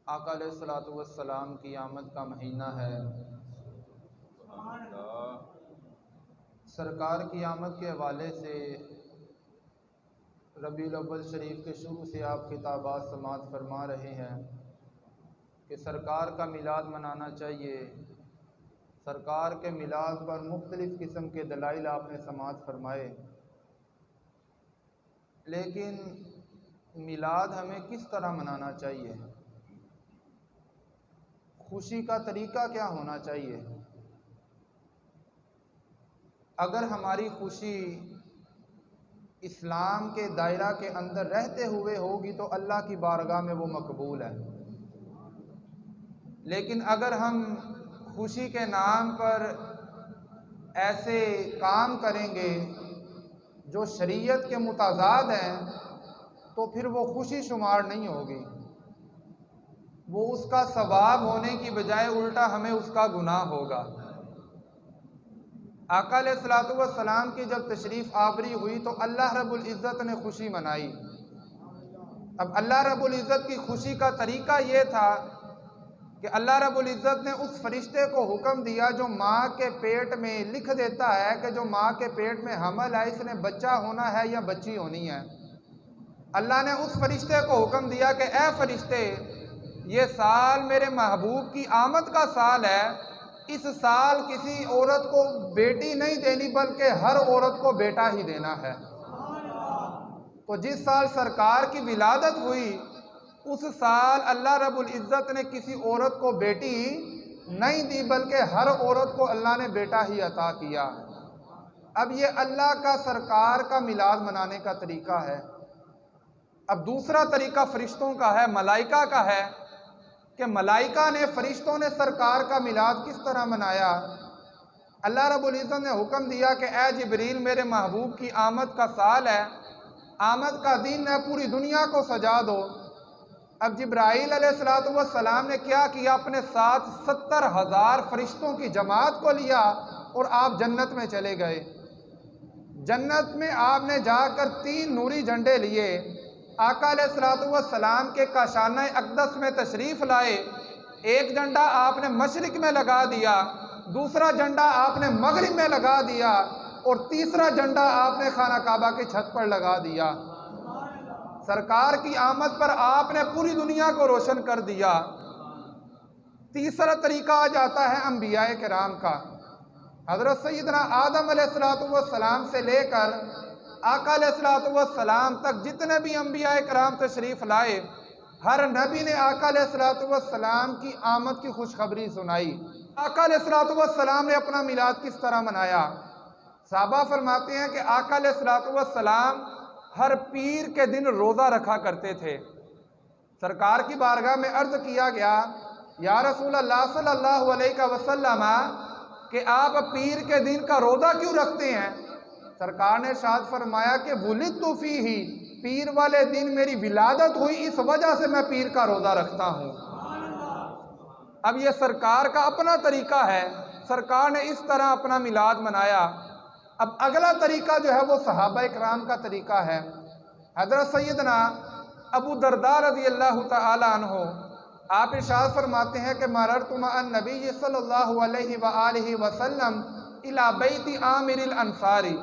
आका अलैहिस्सलातु वस्सलाम की आमद का महीना है। सरकार की आमद के हवाले से रबीउल अव्वल शरीफ के शुरू से आप खिताबात समाअत फरमा रहे हैं कि सरकार का मिलाद मनाना चाहिए। सरकार के मिलाद पर मुख्तलिफ़ किस्म के दलाइल आपने समाअत फरमाए, लेकिन मिलाद हमें किस तरह मनाना चाहिए? खुशी का तरीका क्या होना चाहिए? अगर हमारी खुशी इस्लाम के दायरा के अंदर रहते हुए होगी तो अल्लाह की बारगाह में वो मकबूल है। लेकिन अगर हम खुशी के नाम पर ऐसे काम करेंगे जो शरीयत के मुताजाद हैं तो फिर वो खुशी शुमार नहीं होगी, वो उसका सवाब होने की बजाय उल्टा हमें उसका गुनाह होगा। आका अलैहिस्सलातु वस्सलाम की जब तशरीफ़ आवरी हुई तो अल्लाह रब्बुल इज़्ज़त ने खुशी मनाई। अब अल्लाह रब्बुल इज़्ज़त की खुशी का तरीका ये था कि अल्लाह रब्बुल इज़्ज़त ने उस फरिश्ते को हुक्म दिया जो माँ के पेट में लिख देता है कि जो माँ के पेट में हमल है इसने बच्चा होना है या बच्ची होनी है। अल्लाह ने उस फरिश्ते को हुक्म दिया कि ए फरिश्ते, ये साल मेरे महबूब की आमद का साल है, इस साल किसी औरत को बेटी नहीं देनी बल्कि हर औरत को बेटा ही देना है। तो जिस साल सरकार की विलादत हुई उस साल अल्लाह रब्बुल इज़्ज़त ने किसी औरत को बेटी नहीं दी बल्कि हर औरत को अल्लाह ने बेटा ही अता किया। अब ये अल्लाह का सरकार का मिलाद मनाने का तरीका है। अब दूसरा तरीका फरिश्तों का है, मलाइका का है कि मलाइका ने, फरिश्तों ने सरकार का मिलाद किस तरह मनाया। अल्लाह रब्बुल इज़्ज़त ने हुक्म दिया कि ए जिब्रील, मेरे महबूब की आमद का साल है, आमद का दिन है, पूरी दुनिया को सजा दो। अब जिब्राईल अलैहिस्सलातु वस्सलाम ने क्या किया, अपने साथ 70,000 फरिश्तों की जमात को लिया और आप जन्नत में चले गए। जन्नत में आपने जाकर 3 नूरी झंडे लिए, आका अलैहिस्सलातु वस्सलाम के काशाना अक़दस में तशरीफ़ लाए। एक झंडा आपने मशरिक़ में लगा दिया, दूसरा झंडा आपने मगरिब में लगा दिया और तीसरा झंडा आपने खाना काबा की छत पर लगा दिया। सरकार की आमद पर आपने पूरी दुनिया को रोशन कर दिया। तीसरा तरीका आ जाता है अंबियाए किराम का। हज़रत सैयदना आदम अलैहिस्सलातु वस्सलाम से लेकर आका अलैहिस्सलातु वस्सलाम तक जितने भी अंबियाए किराम तशरीफ़ लाए, हर नबी ने आका अलैहिस्सलातु वस्सलाम की आमद की खुशखबरी सुनाई। आका अलैहिस्सलातु वस्सलाम ने अपना मिलाद किस तरह मनाया? साहबा फरमाते हैं कि आका अलैहिस्सलातु वस्सलाम हर पीर के दिन रोज़ा रखा करते थे। सरकार की बारगाह में अर्ज़ किया गया, या रसूल अल्लाह सल्लल्लाहु अलैहि वसल्लम, कि आप पीर के दिन का रोज़ा क्यों रखते हैं? सरकार ने इरशाद फरमाया कि वुलिदतु फीही, पीर वाले दिन मेरी विलादत हुई, इस वजह से मैं पीर का रोज़ा रखता हूँ। अब ये सरकार का अपना तरीका है, सरकार ने इस तरह अपना मिलाद मनाया। अब अगला तरीका जो है वो सहाबा इकराम का तरीका है। हज़रत सैयदना अबू दरदा रज़ी अल्लाह तआला अन्हु, आप इरशाद फरमाते हैं कि मररतु मअन नबी सल्लल्लाहु अलैहि व आलिहि वसल्लम इला बैति आमिर अंसारी।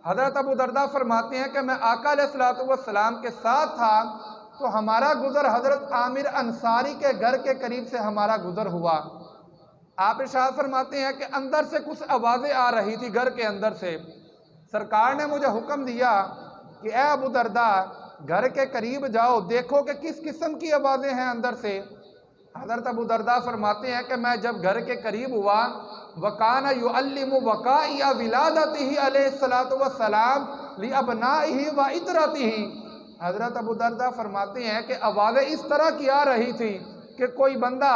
हज़रत अबू दरदा फरमाते हैं कि मैं आका अलैहिस्सलातु वस्सलाम के साथ था तो हमारा गुज़र हज़रत आमिर अंसारी के घर के करीब से हमारा गुज़र हुआ। आप इरशाद फरमाते हैं कि अंदर से कुछ आवाज़ें आ रही थी, घर के अंदर से। सरकार ने मुझे हुक्म दिया कि ए अबू दरदा, घर के करीब जाओ, देखो कि किस किस्म की आवाज़ें हैं अंदर से। हज़रत अबू दरदा फरमाते हैं कि मैं जब घर के करीब हुआ, वकाना युअल्लिमु वकाइया विलादतिही अलैहिस्सलातु वस्सलाम लि अबनाइही व इतरतिही। हज़रत अबू दरदा फरमाते हैं कि आवाज़ें इस तरह की आ रही थी कि कोई बंदा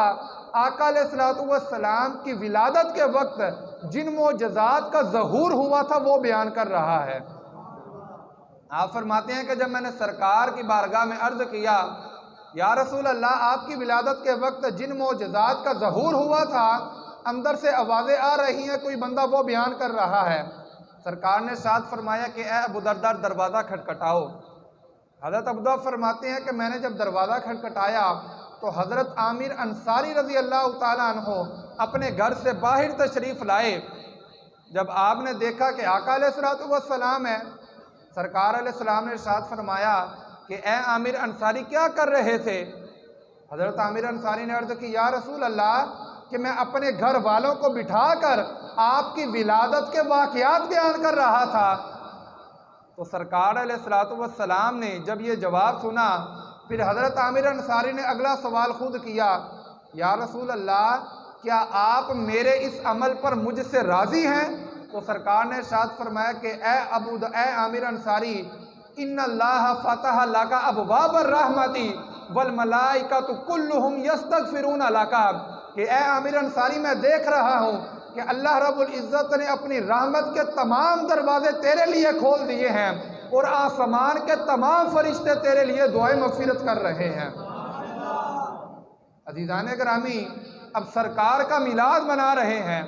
आका अलैहिस्सलातु वस्सलाम की विलादत के वक्त जिन मोजज़ात का ज़हूर हुआ था वो बयान कर रहा है। आप फरमाते हैं कि जब मैंने सरकार की बारगाह में अर्ज़ किया, या रसूल अल्लाह, आपकी विलादत के वक्त जिन मोजज़ात का ज़हूर हुआ था, अंदर से आवाज़ें आ रही हैं, कोई बंदा वो बयान कर रहा है। सरकार ने साथ फरमाया कि ए अबू दरदा, दरवाज़ा खटखटाओ। हज़रत अबू दरदा फरमाते हैं कि मैंने जब दरवाज़ा खटखटाया तो हज़रत आमिर अंसारी रज़ी अल्लाह ताला अन्हो अपने घर से बाहर तशरीफ़ लाए। जब आपने देखा कि आका अलैहिस्सलातु वस्सलाम है, सरकार अलैहिस्सलाम ने इरशाद फरमाया कि ए आमिर अंसारी क्या कर रहे थे? हज़रत आमिर अंसारी ने अर्ज़ की, या रसूल अल्लाह, कि मैं अपने घर वालों को बिठाकर आपकी विलादत के वाक़यात बयान कर रहा था। तो सरकार अलैहिस्सलातु वस्सलाम ने जब ये जवाब सुना, फिर हज़रत आमिर अंसारी ने अगला सवाल खुद किया, या रसूल अल्लाह, क्या आप मेरे इस अमल पर मुझसे राज़ी हैं? तो सरकार ने इरशाद फरमाया कि ए आमिर अंसारी, इन्नल्लाह फ़तह लका अबवाब अर्रहमति वल मलाइकतु कुल्लुहुम यस्तगफिरून लका, कि ए आमिर अंसारी, मैं देख रहा हूँ कि अल्लाह रब्बुल इज़्ज़त ने अपनी रहमत के तमाम दरवाजे तेरे लिए खोल दिए हैं और आसमान के तमाम फरिश्ते तेरे लिए दुआए मग़फ़िरत कर रहे हैं। अज़ीज़ान गिरामी, अब सरकार का मिलाद मना रहे हैं।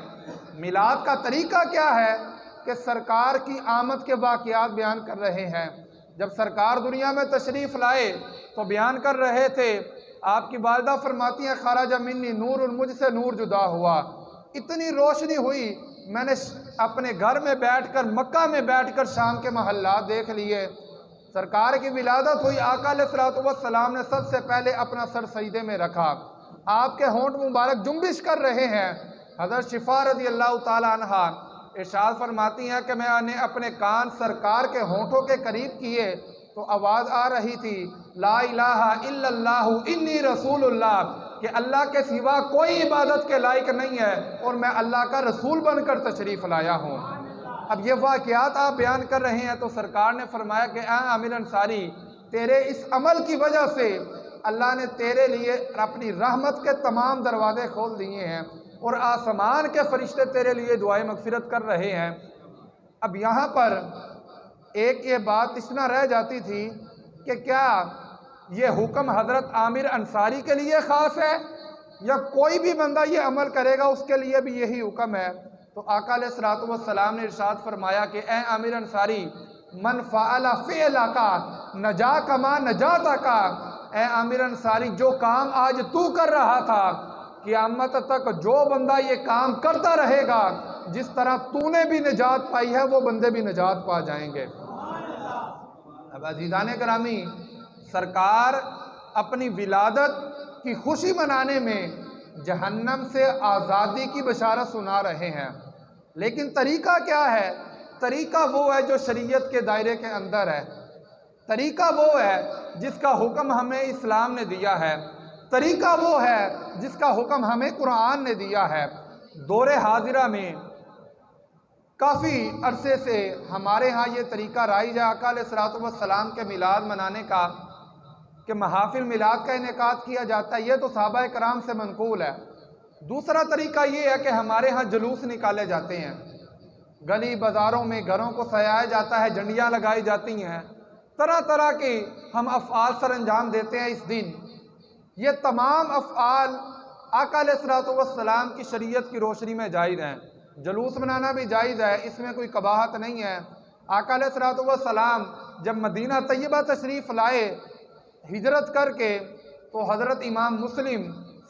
मिलाद का तरीका क्या है कि सरकार की आमद के वाक़यात बयान कर रहे हैं। जब सरकार दुनिया में तशरीफ़ लाए तो बयान कर रहे थे, आपकी वालिदा फरमाती हैं, खराजा मिन्नी नूर, मुझसे नूर जुदा हुआ, इतनी रोशनी हुई, मैंने अपने घर में बैठकर, मक्का में बैठकर शाम के महल्लात देख लिए। सरकार की विलादत हुई, आका अलैहिस्सलातु वस्सलाम ने सबसे पहले अपना सर सजदे में रखा, आपके होंठ मुबारक जुम्बिश कर रहे हैं। हज़रत शिफा रज़ी अल्लाह ताला अन्हा इरशाद फरमाती हैं कि मैंने अपने कान सरकार के होंठों के करीब किए तो आवाज़ आ रही थी, ला इलाहा इल्लल्लाहु इन्नी रसूलुल्लाह, कि अल्लाह के सिवा कोई इबादत के लायक नहीं है और मैं अल्लाह का रसूल बनकर तशरीफ़ लाया हूँ। अब ये वाक़यात आप बयान कर रहे हैं तो सरकार ने फरमाया कि आमिर अंसारी, तेरे इस अमल की वजह से अल्लाह ने तेरे लिए अपनी रहमत के तमाम दरवाजे खोल दिए हैं और आसमान के फरिश्ते तेरे लिए दुआए मग़फ़िरत कर रहे हैं। अब यहाँ पर एक ये बात इतना रह जाती थी कि क्या ये हुक्म हज़रत आमिर अंसारी के लिए ख़ास है या कोई भी बंदा ये अमल करेगा उसके लिए भी यही हुक्म है? तो आका अलैहिस्सलातु वस्सलाम ने इरशाद फरमाया कि ए आमिर अंसारी, मन फ़अला फ़िअलका नजा कमा नजातका, ए आमिर अंसारी, जो काम आज तू कर रहा था, क़यामत तक जो बंदा ये काम करता रहेगा, जिस तरह तूने भी निजात पाई है वो बंदे भी निजात पा जाएंगे। अब अज़ीज़ान गिरामी, सरकार अपनी विलादत की खुशी मनाने में जहन्नम से आज़ादी की बशारत सुना रहे हैं, लेकिन तरीका क्या है? तरीका वो है जो शरीयत के दायरे के अंदर है, तरीका वो है जिसका हुक्म हमें इस्लाम ने दिया है, तरीका वो है जिसका हुक्म हमें कुरान ने दिया है। दौरे हाजिरा में काफ़ी अरसे से हमारे यहाँ ये तरीका राइज है आका अलैहिस्सलातु वस्सलाम के मिलाद मनाने का, कि महाफिल मिलाद का इनेकाद किया जाता है, ये तो सहाबा कराम से मनकूल है। दूसरा तरीका ये है कि हमारे यहाँ जुलूस निकाले जाते हैं, गली बाज़ारों में घरों को सजाया जाता है, झंडियाँ लगाई जाती हैं, तरह तरह के हम अफ़आल सर अंजाम देते हैं इस दिन। ये तमाम अफ़आल आका अलैहिस्सलातु वस्सलाम की शरीयत की रोशनी में जायज़ हैं। जुलूस मनाना भी जायज़ है, इसमें कोई कबाहत नहीं है। आका अलैहिस्सलातु वस्सलाम जब मदीना तय्यबा तशरीफ़ लाए हिजरत करके, तो हज़रत इमाम मुस्लिम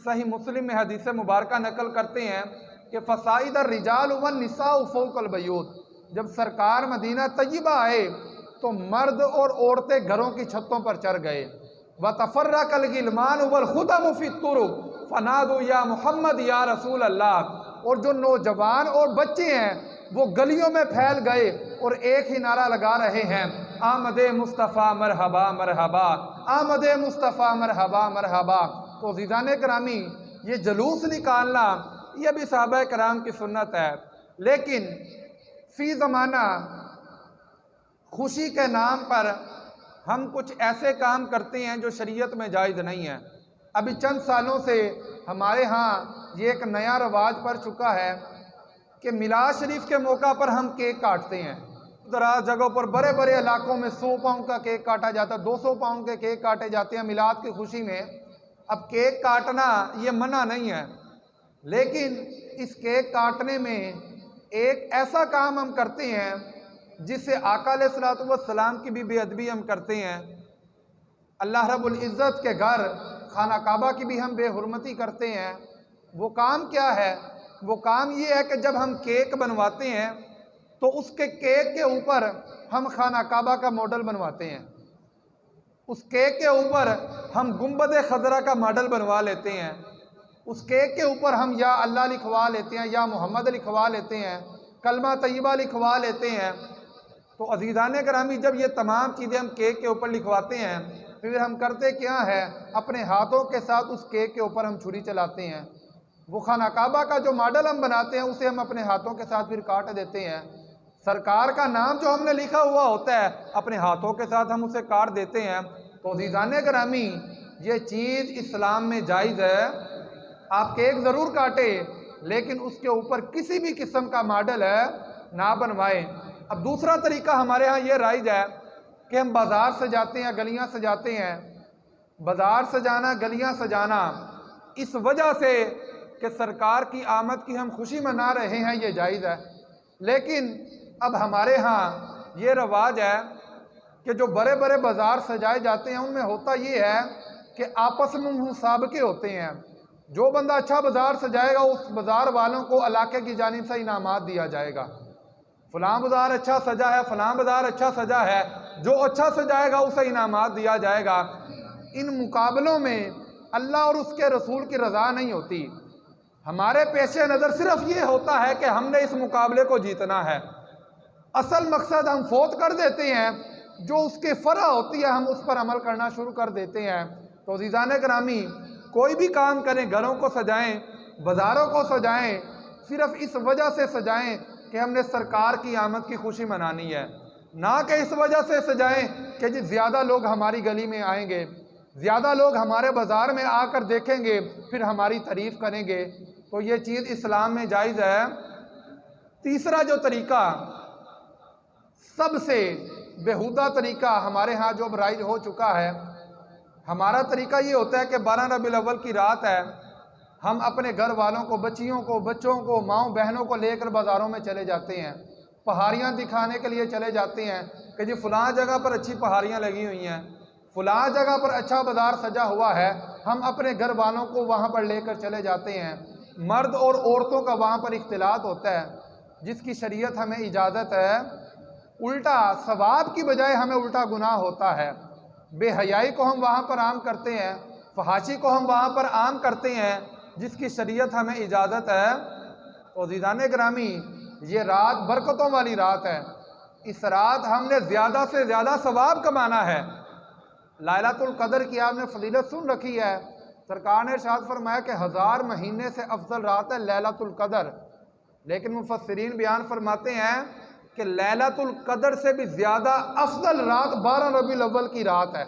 सही मुस्लिम में हदीस मुबारक नकल करते हैं कि फ़साइद रिजाल वन निसाउ फ़ौक़ल बयूत, जब सरकार मदीना तय्यबा आए तो मर्द और औरतें घरों की छतों पर चढ़ गए। व तफ़र्रक़ल गिलमान वल खुदम फ़ी तुरुक़ फ़नादू या मोहम्मद या रसूल अल्लाह, और जो नौजवान और बच्चे हैं वो गलियों में फैल गए और एक ही नारा लगा रहे हैं, आमदे मुस्तफ़ा मरहबा मरहबा, आमदे मुस्तफ़ा मरहबा मरहबा। तो ज़ीज़ान करामी, ये जुलूस निकालना ये भी सहाबा कराम की सुन्नत है, लेकिन फ़ी ज़माना खुशी के नाम पर हम कुछ ऐसे काम करते हैं जो शरीयत में जायज़ नहीं है। अभी चंद सालों से हमारे यहाँ ये एक नया रवाज पड़ चुका है कि मिलाद शरीफ के मौका पर हम केक काटते हैं। दराज जगहों पर बड़े बड़े इलाकों में 100 पाउंड का केक काटा जाता है, 200 पाउंड के केक काटे जाते हैं मिलाद की खुशी में। अब केक काटना ये मना नहीं है, लेकिन इस केक काटने में एक ऐसा काम हम करते हैं जिससे आका अलैहिस्सलातु वस्सलाम की भी बेअदबी हम करते हैं। अल्लाह रब्बुल इज़्ज़त के घर खाना काबा की भी हम बेहुरमती करते हैं। वो काम क्या है? वो काम ये है कि जब हम केक बनवाते हैं तो उसके केक के ऊपर हम खाना काबा का मॉडल बनवाते हैं। उस केक के ऊपर हम गुंबद खजरा का मॉडल बनवा लेते हैं। उस केक के ऊपर हम या अल्लाह लिखवा लेते हैं, या मोहम्मद लिखवा लेते हैं, कलमा तय्यबा लिखवा लेते हैं। तो अज़ीज़ान गिरामी, जब ये तमाम चीज़ें हम केक के ऊपर लिखवाते हैं, फिर हम करते क्या है? अपने हाथों के साथ उस केक के ऊपर हम छुरी चलाते हैं। वो खाना काबा का जो मॉडल हम बनाते हैं उसे हम अपने हाथों के साथ फिर काट देते हैं। सरकार का नाम जो हमने लिखा हुआ होता है, अपने हाथों के साथ हम उसे काट देते हैं। तो अज़ीज़ान गिरामी, ये चीज़ इस्लाम में जायज़ है। आप केक ज़रूर काटें, लेकिन उसके ऊपर किसी भी किस्म का मॉडल है ना बनवाएं। अब दूसरा तरीका हमारे यहाँ ये राइज है कि हम बाज़ार सजाते हैं, गलियाँ सजाते हैं। बाज़ार सजाना, गलियाँ सजाना इस वजह से कि सरकार की आमद की हम खुशी मना रहे हैं, ये जायज़ है। लेकिन अब हमारे यहाँ ये रवाज है कि जो बड़े बड़े बाज़ार सजाए जाते हैं उनमें होता ये है कि आपस में मुसाबके होते हैं। जो बंदा अच्छा बाज़ार सजाएगा उस बाज़ार वालों को इलाके की जानिब से इनामात दिया जाएगा। फ़लाँ बाज़ार अच्छा सजा है, फ़लाँ बाज़ार अच्छा सजा है, जो अच्छा सजाएगा उसे इनामात दिया जाएगा। इन मुकाबलों में अल्लाह और उसके रसूल की रज़ा नहीं होती। हमारे पेशे नज़र सिर्फ ये होता है कि हमने इस मुकाबले को जीतना है। असल मकसद हम फोत कर देते हैं, जो उसके फ़रा होती है हम उस पर अमल करना शुरू कर देते हैं। तो अज़ीज़ान गिरामी, कोई भी काम करें, घरों को सजाएं, बाज़ारों को सजाएं, सिर्फ इस वजह से सजाएं कि हमने सरकार की आमद की खुशी मनानी है, ना कि इस वजह से सजाएं कि जी ज़्यादा लोग हमारी गली में आएंगे, ज़्यादा लोग हमारे बाज़ार में आकर देखेंगे, फिर हमारी तारीफ़ करेंगे। तो ये चीज़ इस्लाम में जायज़ है। तीसरा जो तरीका, सबसे बेहुदा तरीका हमारे यहाँ जो राइज हो चुका है, हमारा तरीका ये होता है कि 12 रबीउल अव्वल की रात है, हम अपने घर वालों को, बच्चियों को, बच्चों को, माँओं बहनों को लेकर बाज़ारों में चले जाते हैं। पहाड़ियाँ दिखाने के लिए चले जाते हैं कि जी फ़लाँ जगह पर अच्छी पहाड़ियाँ लगी हुई हैं, फ़लाँ जगह पर अच्छा बाज़ार सजा हुआ है। हम अपने घर वालों को वहाँ पर लेकर चले जाते हैं। मर्द और औरतों का वहाँ पर इख्तिलात होता है, जिसकी शरीयत हमें इजाज़त है। उल्टा सवाब की बजाय हमें उल्टा गुनाह होता है। बेहयाई को हम वहाँ पर आम करते हैं, फहाशी को हम वहाँ पर आम करते हैं, जिसकी शरीयत हमें इजाज़त है। तो अज़ीज़ान गिरामी, ये रात बरकतों वाली रात है। इस रात हमने ज़्यादा से ज़्यादा सवाब कमाना है। लैलतुल क़द्र की आपने फजीलत सुन रखी है। सरकार ने इरशाद फरमाया कि 1000 महीने से अफजल रात है लैलतुल क़द्र। लेकिन मुफस्सिरीन बयान फरमाते हैं कि लैलतुल क़द्र से भी ज़्यादा अफजल रात 12 रबीउल अव्वल की रात है,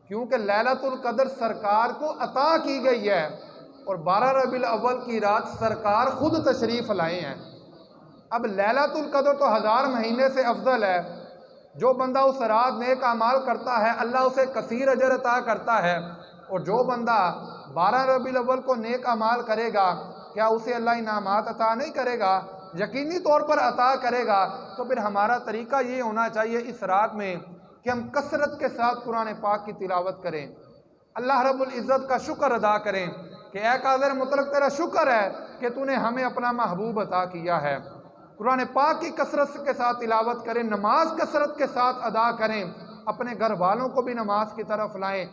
क्योंकि लैलतुल क़द्र सरकार को अता की गई है और 12 रबीउल अव्वल की रात सरकार खुद तशरीफ़ लाए हैं। अब लैलतुल क़द्र तो 1000 महीने से अफजल है। जो बंदा उस रात नेक अमाल करता है, अल्लाह उसे कसीर अजर अता करता है। और जो बंदा 12 रबीउल अव्वल को नेक अमाल करेगा, क्या उसे अल्लाह इनामात अता नहीं करेगा? यकीनी तौर पर अता करेगा। तो फिर हमारा तरीका ये होना चाहिए इस रात में कि हम कसरत के साथ कुरान पाक की तिलावत करें, अल्लाह रब्बुल इज़्ज़त का शुक्र अदा करें कि ऐ कादिर मुतलक, तेरा शुक्र है कि तूने हमें अपना महबूब अता किया है। कुरान पाक की कसरत के साथ तिलावत करें, नमाज कसरत के साथ अदा करें, अपने घर वालों को भी नमाज की तरफ लाएं।